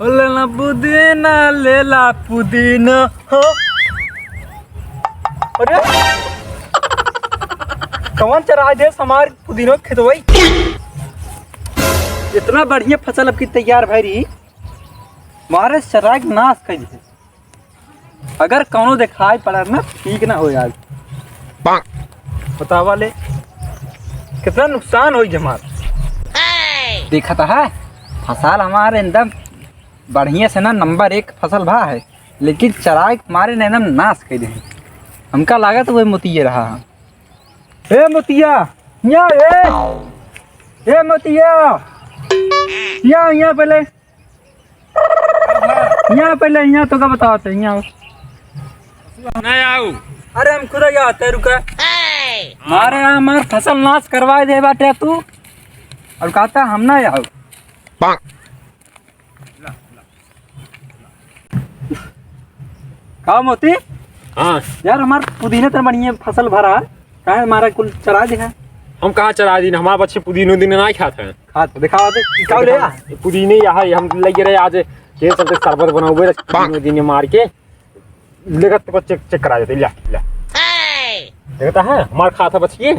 लेला पुदीना लेला पुदीना हो। अरे कौन चरा दे हमार पुदीना खेतवई। इतना बढ़िया फसल अब की तैयार भाई रही मारे चरा के नाश कर दे। अगर कौनो दिखाई पड़ा ना ठीक ना हो यार। बतावा ले कितना नुकसान हो जमार। देखा था है फसल हमारे एकदम बढ़िया से ना नंबर 1 फसल भा है, लेकिन चराई मारे ने एकदम नाश कर दे। हमका लागत वही मोतिया रहा। ए मोतिया यहाँ ए मोतिया यहाँ पहले यहाँ तो क्या बताते यहाँ नहीं आऊ। अरे हम खुद यहाँ आते रुका मारे यहाँ हमारे फसल नाश करवा दे बाटे तू और कहता हम ना आओ। का मोती हाँ यार हमारे पुदीने तो बढ़िया फसल भरा है हमारा कुल चरा दे है। हम कहाँ चरा दी हमारे बच्चे पुदीनो दिन नहीं खाते हैं। खाते दिखावा दे क्या ले आ? पुदीने यहाँ हम लगे रहे आज ये सब शरबत बना हुए पुदीनो दिन मार के लेकर तो चेक चेक करा देते। ला देखता है हमारे खाता बचिए।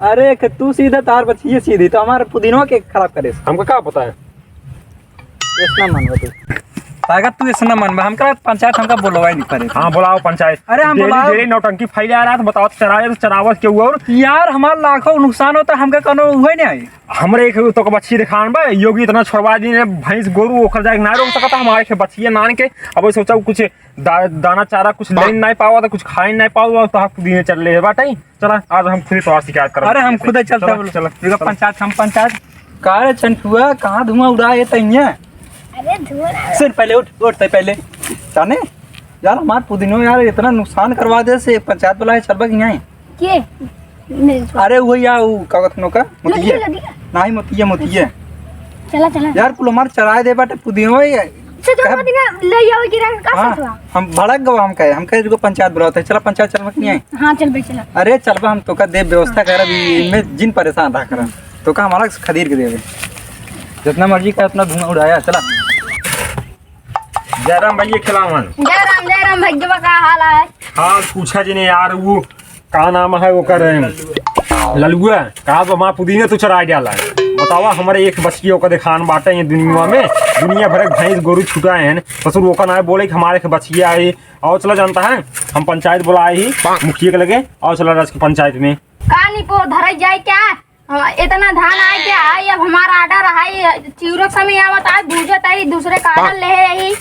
अरे तू सीधा तार बचिए सीधी तो हमारे पुदीनों के खराब करे। हमको क्या पता है इतना मन तू ताकत तू इसना मन में हमका पंचायत हमका बोलवाई नहीं करे। हाँ बुलाओ पंचायत। अरे हम डेली नौटंकी फैले आ रहा है। बताओ चराए चरावत क्यों और यार हमारा लाखों नुकसान होता है हमका कनो हुए नहीं आई। हमरे एक तो बच्ची दिखान बा योगी इतना छोड़वा दी ने भैंस गोरू ओखर जाके ना रोक सकता हमारे के बच्चियां नान के। अब सोचा कुछ दाना चारा कुछ ले नहीं पावा तो कुछ खाए नहीं पावा तो आप दिन चल ले बाटे। चला आज हम खुद तो शिकायत कर। अरे हम खुद ही चलते चलो पंचायत हम पंचायत का चंटुआ कहाँ धुआं उड़ाए तैया। अरे धुआं सिर पहले उठते पहले जाने यार हमारे पुदीनों यार इतना नुकसान करवा दे से पंचायत बुलाए चलबा कि यहाँ के अरे वो यार का का मोतिया नहीं मोतिया चला यार कुल हमारे चराए दे बाटे पुदीनों ले जाओ गिरा का हाँ, हुआ हम भड़क गवा हम कहे जो पंचायत बुलाते चला पंचायत चलबा कि यहाँ। हां चल भाई चला। अरे चलबा हम तो का दे व्यवस्था कर इनमें जिन परेशान रहा कर तो का हमारा खदीर के देवे जितना मर्जी का उतना धुआं उड़ाया। चला जयराम भैया खिलावन। जयराम भैया का हाल है। हाँ पूछा जी ने यार वो का नाम है वो कर ललुआ कहा तो हमारा पुदीने तो चरा डाला है। बतावा हमारे एक बच्चियों का दिखान बाटे ये दुनिया में दुनिया भर भैंस गोरू छुटाए हैं ससुर वो का ना बोले कि हमारे बच्चिया आई और चला जानता है हम पंचायत बुलाए ही मुखिया के लगे और चला रहा पंचायत में कहानी पो धर जाए क्या इतना धान आए क्या आई अब हमारा आर्डर है चिवरो समय आवत है बूझत है दूसरे का आर्डर ले है।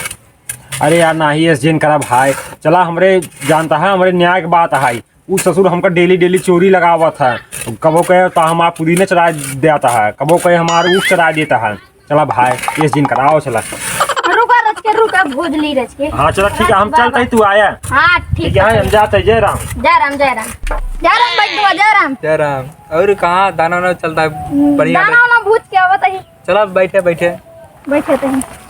अरे यार ना ही एस करा भाई चला हमरे जानता है हमारे न्याय की बात है। उस ससुर हमका डेली चोरी लगावा था कबो कहे तो हमारा पुदीने चरा देता है कबो कहे हमारे ऊख चरा देता है। चला भाई इस दिन कराओ चला रुका भोज ली रच के। हाँ चला ठीक है हम चलते तू आया। हाँ ठीक है हम जाते। जयराम जयराम और कहाँ दाना ना चलता है बढ़िया दाना भूज के आवत है। चला बैठे थे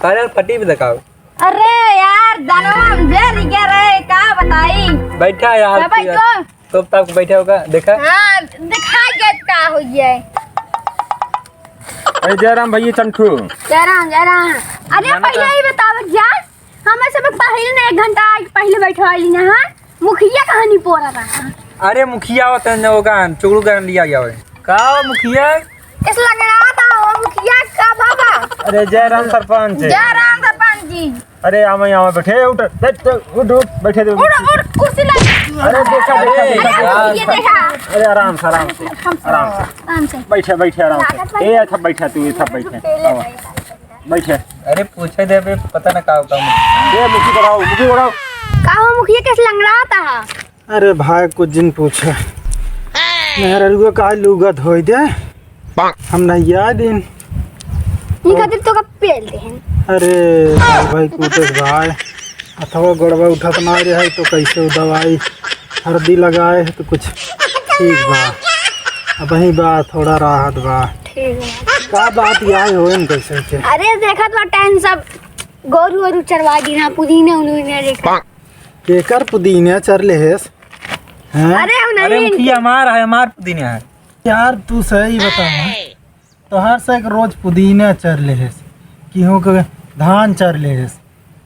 तारे पट्टी भी दिखाओ। अरे यार दाना जे निकल रहे का बताई बैठा यार तो तब बैठा होगा देखा। हाँ दिखा के का हो जाए। अरे जयराम भैया चंटू जयराम अरे पहले ही बताओ यार हमें सब पहले ने 1 घंटा पहले बैठे वाली ना। हाँ मुखिया कहानी पोरा था। अरे मुखिया होता है होगा चुगड़ू कर लिया गया है का मुखिया इस लग रहा था वो मुखिया का बाबा। अरे जयराम सरपंच जी। अरे यहाँ बैठे उठ बैठे दे उठ कुर्सी लग। अरे देखा अरे आराम से बैठे आराम से ए था बैठा तू ये था बैठे। अरे पूछे दे बे पता ना का होता ये मुखी बढ़ाओ का हो मुखिया कैसे लग रहा था। अरे भाई कुछ दिन पूछे मेरा रुआ का लुगा धोई दे हम नहीं याद इन खातिर तो का पेल दे हैं। अरे भाई कुछ भाई अथवा गड़बा उठा तो ना रहा तो कैसे दवाई हल्दी लगाए तो कुछ ठीक बा अब वही बा थोड़ा राहत बा का बात यही हो कैसे। अरे देखा तो टाइम सब गोरू वोरू चरवा दी ना पुदीने उन्होंने देखा केकर पुदीने चर ले हेस हैं। अरे मुखिया हमारा है हमार पुदीने है यार तू सही बता तो हर से रोज पुदीने चर ले हेस क्यों धान चर ले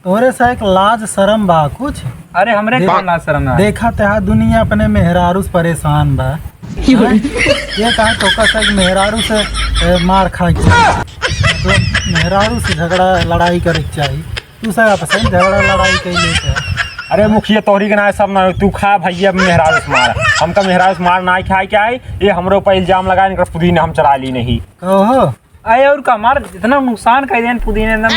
तोरे से एक लाज शरम बा कुछ। अरे हमरे देख- कौन ना शर्म है? देखा तेहा दुनिया अपने मेहरारू से परेशान बा। हैं? ये कहा तो से मेहरारू से मार खाए के चाही। मतलब मेहरारू से झगड़ा लड़ाई करे के चाहिए। तू सब आपस में झगड़ा लड़ाई कैले के। अरे मुखिया तोहरी के ना सब ना तू खा भैया मेहरारू से मार, हमका मेहरारू से मार ना खाए के आए। ये हमरे ऊपर इल्जाम लगाए इनका पुदीना हम चरा ली नहीं। कहो अरे और का हमार इतना नुकसान कर देन पुदीने एकदम।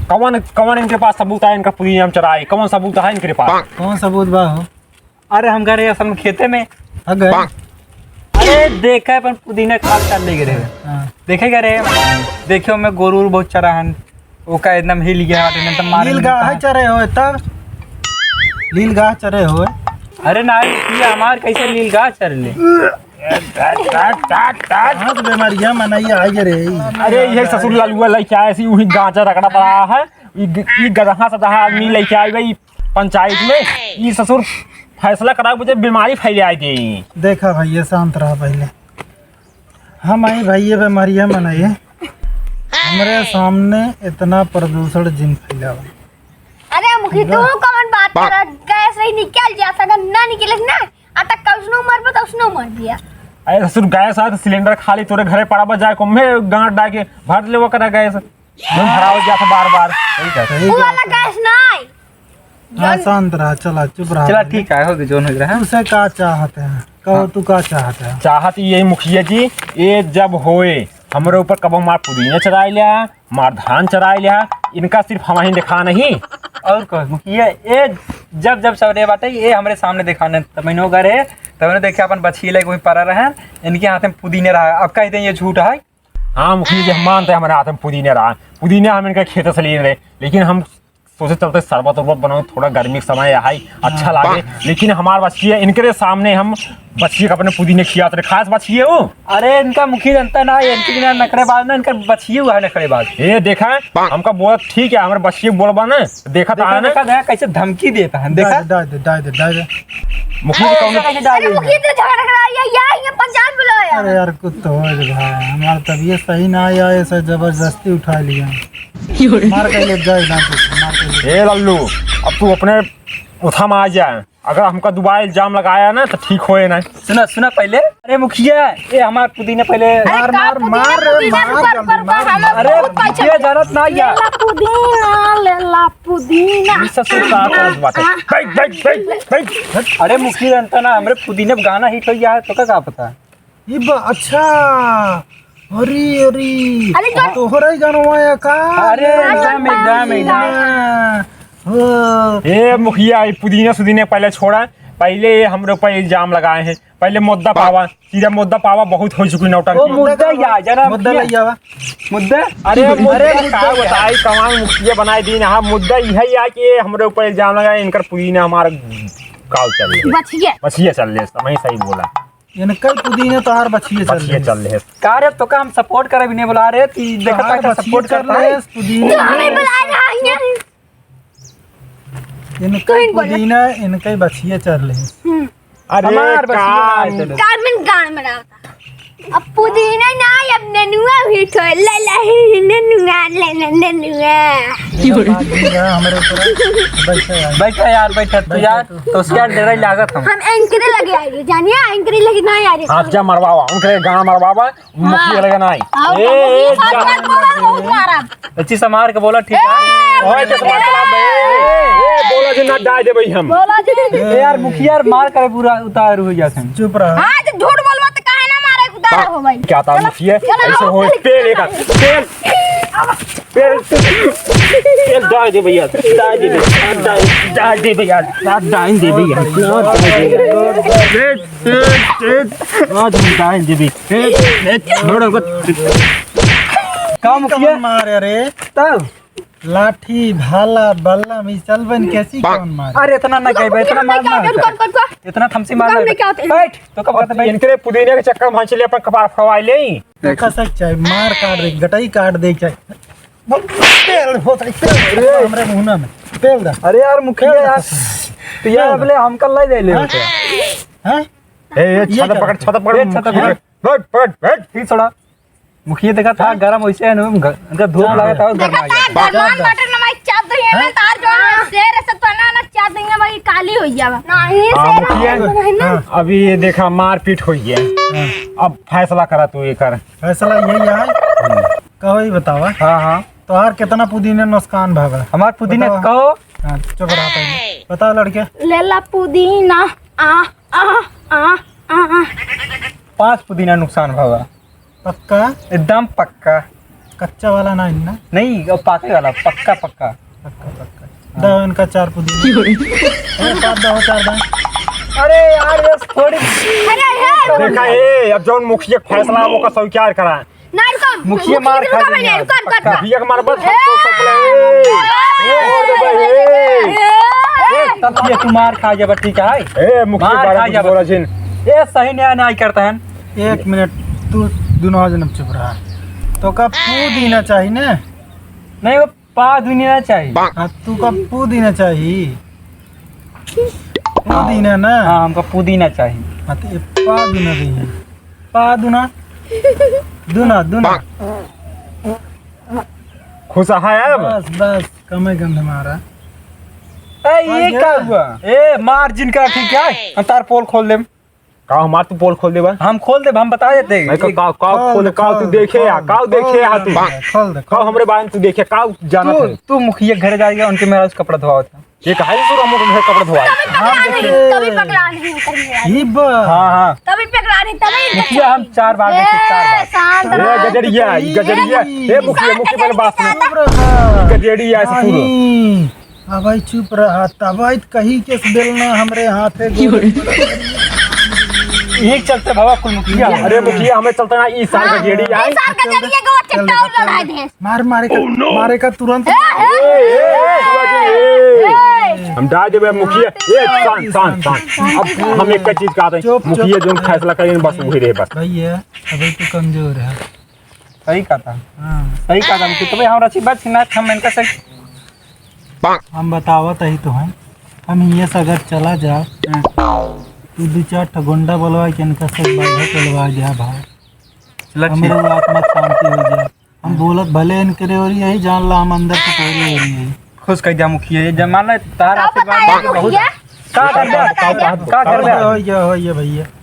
कौन कौन इनके पास सबूत है इनका पुदीना हम चराए? कौन सबूत है इनके पास? कौन सबूत बा हो? अरे हम गए असल में खेते में। अगर अरे देखा अपन पुदीना खाद कर ले गए देखे गए देखियो मैं गोरू बहुत चरा हन ओका एकदम हिल गया एकदम मार नील गाय चरे हो तब नील गाय चरे हो। अरे ना ये हमार कैसे नील गाय चर ले। हाथ बीमारियां मनाई आई रे। अरे ये ससुर ललुआ लेके आए सी वही गांचा रगड़ा पड़ा है। ये गदहा सदहा आदमी लेके आए भाई पंचायत में। ये ससुर फैसला करा मुझे बीमारी फैलाई थी। देखा भैया शांत रहा पहले। हम आई भैया बीमारियां मनाइए हमारे सामने इतना प्रदूषण जिन फैला हुआ। अरे मुखी तू कौन बात कर गैस नहीं निकल जा सका ना निकले ना आता कसनो मर पे कसनो मर दिया। अरे ससुर गैस आ सिलेंडर खाली तोरे घरे पड़ा बजाए को मैं गांठ डाल के भर ले वो करा गैस हम भराव जा था बार बार। सही वो वाला गैस नहीं। हाँ शांत रहा चला चुप रहा। चला ठीक है हो गई जो हो रहा है। तुझसे क्या चाहते हैं कहो तू क्या चाहते हैं? चाहत यही मुखिया जी ये जब होए हमारे ऊपर कब मार पुदीना चराई लिया मार धान चराई लिया इनका सिर्फ हम ही दिखा नहीं और कह मुखिया ये जब जब सवरे बाटे ये हमारे सामने दिखाने तब मैंने गए तब ने देखे अपन बछी ले कोई पड़ा रहे इनके हाथ में पुदीने रहा। अब कहते हैं ये झूठ है। हाँ मुखिया जी हम मानते हैं हमारे हाथ में पुदीना रहा पुदीना हम इनका खेत से ले रहे लेकिन हम सोचे चलते शरबत उरबत बनाओ थोड़ा गर्मी का समय है अच्छा लगे लेकिन हमारे बच्ची है इनके सामने हम बच्ची का अपने पुदीने खिया खास बच्ची है वो। अरे इनका मुखी जनता ना है इनकी बिना नखरेबाज ना इनका बछिए हुआ है नखरेबाज। ये देखा हमका बोला ठीक है हमारे बच्ची बोलबा ना देखा था ना देखा कैसे धमकी देता है देखा। डाल मुखिया जी कौन अरे मुखी तो झगड़ा कराया ये पंचायत बुलाया। अरे यार कुछ तो हो भाई हमारा तबीयत सही ना आया ऐसा जबरदस्ती उठा लिया मार के ले जाए ना मार के ले। ए लल्लू अब तू अपने उठा में आ जा अगर हमका दोबारा इल्जाम लगाया ना तो ठीक होए ना। सुना पहले। अरे मुखिया ये हमार पुदीने पहले मार अरे मुखिया जरूरत ना या लेला पुदीना ससुर का आवाज बात है बैठ अरे मुखिया जनता ना हमारे पुदीने पे गाना हिट हो गया है तो क्या पता। ये अच्छा अरे अरे जो- तोहरा ही गाना आया का। अरे एकदम हो ए मुखिया ये पुदीना सुदीने पहले छोड़ा पहले हमरे ऊपर इल्जाम लगाए हैं पहले मुद्दा पावा सीधा मुद्दा पावा बहुत हो चुकी वो नौटंकी मुद्दा या जरा मुद्दा ले जावा मुद्दा। अरे मुद्दा का बताई कमाल मुखिया बनाए दी ना मुद्दा यही है कि हमरे ऊपर इल्जाम लगाए इनकर पुदीना हमारा काल चल रही बचिए बचिया चल रहे समय सही बोला इनका पुदीने तोहार बचिए चल बचिया चल रहे कार्य तो का हम सपोर्ट करे भी नहीं बुला रहे थी देखा था सपोर्ट कर रहे हैं। पुदीने हमें बुलाया है इनका पुदीना इनका ही बचिए चल रहे। अरे हमार बचिया कान ना चले। कार्बन गान में रहता अब पुदीना ना अब ननुआ भी तो ले ननुआ ले ननुआ हमारे ऊपर बैठा यार बैठा तू यार तो उसके यार डर लागत हम। हम एंकरे लगे आए जानिए एंकरे लगे ना आ रहे हाथ जा मरवावा उनके गाना मरवावा मुखिया लगे ना ये साथ बात बोला बहुत मारा अच्छी समार के बोला ठीक है। ओए के समाज चला बे ए बोला जे ना डाल देबई हम बोला जी ए यार मुखिया यार मार करे पूरा उतार हो जाते हैं। चुप रहा। हां तो झूठ बोलवा तो काहे ना मारे खुदा हो भाई क्या था मुखिया ऐसे हो तेल एक तेल डाल दे भैया डाल दे भैया डाल दे भैया डाल दे भैया का मुखिया मारे रे तब लाठी भाला बल्ला में चलबन कैसी कौन मारे। अरे इतना ना कह इतना मारना इतना थमसी मारना बैठ तो कब कहता बैठ। इनके पुदीने के चक्कर में चले अपन कपार फवाई ले देखा सक चाहे मार काट दे गटाई काट दे चाहे तेल हो तेल हमरे मुंह में तेल दा। अरे यार मुखिया यार तो यार बोले हम कल ले ले हैं ए छत पकड़ बैठ बैठ बैठ फिर थोड़ा मुखिया देखा था गरम वैसे है उनका धूप लगा था घर में आ गया दरमान बटन में चाप दे ना तार जो शेर है सब तो ना चाप देंगे भाई काली हो जावा नहीं मुखिया अभी ये देखा मारपीट हुई है, अब फैसला करा तू ये कर। फैसला यही है कहो ही बतावा। हाँ तोहार कितना पुदीने नुकसान भागा? हमार पुदीने कहो। हाँ चुप रहा पहले बताओ लड़के। लेला पुदीना आ आ आ आ 5 पुदीना नुकसान भागा। पक्का? एकदम पक्का। कच्चा वाला नहीं ना? नहीं वो पाके वाला पक्का। पक्का दो इनका 4 पुदीने। 5 दो 4 दो। अरे यार बस थोड़ी देखा ए अब जौन मुखिया फैसला वो का स्वीकार करा नहीं कौन मुखिया मार खा नहीं कौन मुखिया के मार बस तब ये तू मार खा जाबा ठीक है। ए मुखिया मार बारे खा में जाबा। बोला जिन ये सही न्याय नहीं करता है। 1 मिनट तू दोनों जन चुप रहा। तो का पुदीना चाहिए ना? नहीं वो पा दुनिया चाहिए। हाँ तू का पुदीना चाहिए? पुदीना ना? हाँ हमको पुदीना चाहिए। हाँ तो ये पा दुना नहीं है। पा दुना दुना खुश है अब बस कम हमारा। ये क्या हुआ? ए मार्जिन का ठीक है हम तार पोल खोल दे। का हमार तू पोल खोल देबा? हम खोल दे हम बता देते नहीं का खोल का तू देखे या का देखे या तू खोल दे का हमरे बारे में तू देखे का जाना है। तू मुखिया घर जाएगा उनके मेरा कपड़ा धोआ था। ये कहा है तू हमको घर कपड़ा धोआ तभी पकड़ा नहीं करने ही बा। हाँ तभी पकड़ा नहीं तभी मुखिया हम 4 बार देखे 4 बार। शांत ए गजरिया ए मुखिया पहले बात सुन गजरिया ऐसे तू नहीं अब भाई चुप रहा तब कहीं के बेलना हमरे हाथे यही चलते बाबा कुल मुखिया। अरे मुखिया हमें चलता ना इस साल गजरिया इस साल का जरिए को चिट्टा और लड़ा दे मारे का तुरंत। हम डाल देबे मुखिया ए शांत अब हम एक चीज कहते हैं मुखिया जो फैसला करें बस वही रहे बस। भैया अभी तो कमजोर है। सही कहा। हाँ सही कहा मुखिया तो भाई हमारा अच्छी बात सुना हम इनका सही हम बतावत ही तो हम ये से अगर चला जा तू 2-4 गुंडा बोलवा के इनका सब बाधा चलवा जा भाई हमारे आत्मा शांति हो जाए। हम बोलत भले इनके और यही जान ला हम अंदर से कोई हो रही है। खुश कर दिया मुखिया ये जमाना तार आशीर्वाद बहुत का कर दे हो भैया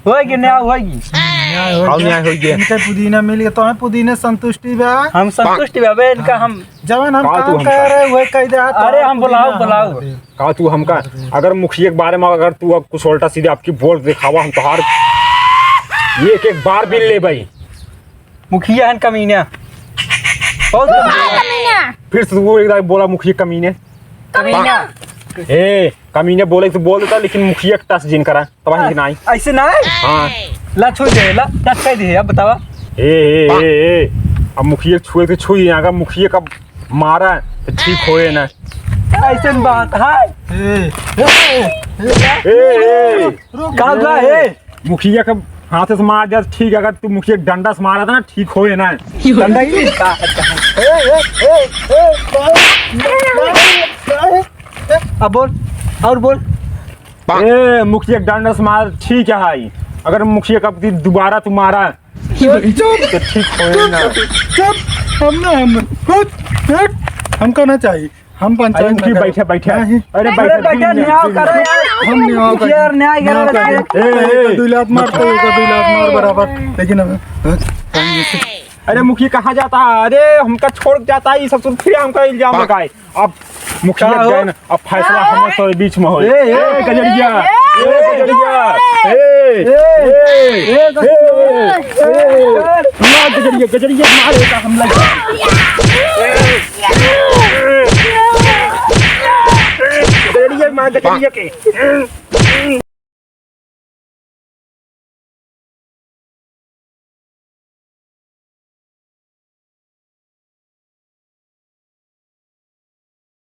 होएगी न्याय होएगी। न्याय हो गया। इनके पुदीना मिल गया तो हमें पुदीने संतुष्टि बा। हम संतुष्ट बाबे इनका हम जवान हम काम कर रहे हुए कह दे। अरे हम बुलाओ कहा तू हमका अगर मुखिया के बारे में अगर तू अब कुछ उल्टा सीधे आपकी वोट दिखावा हम तोहार ये एक बार बिल ले भाई। मुखिया है कमीना बहुत फिर से वो एक बोला मुखिया कमीने कमीना ए कमीने बोले तो बोल देता लेकिन मुखिया का टच जिन करा तब नहीं ऐसे ना हाँ ला छोड़ दे ला टच कर दे अब बतावा। ए अब मुखिया छुए तो छुई अगर मुखिया का मारा तो ठीक होए ना ऐसे बात है। का मुखिया का हाथ से मार दिया ठीक है। अगर तू मुखिया डंडा से मारा था ना ठीक होए ना डंडा ही अब बोल और बोल। ए मुखिया डंडा से मार ठीक है भाई। अगर मुखिया का दोबारा तू मारा तो ठीक होए ना। हम कहना चाहिए हम पंचायत में बैठे अरे बैठे न्याय करो हम मुखिया न्याय करो। 2 लाख मार तो 2 लाख मार बराबर लेकिन अरे मुखिया कहाँ जाता है? अरे हमका छोड़ जाता है ये सब सुन फिर हमका इल्जाम लगाए। अब मुखिया गए अब फैसला हमारे बीच में हो। गजरिया गजरिया मारेगा हम लोग। गजरिया मार गजरिया के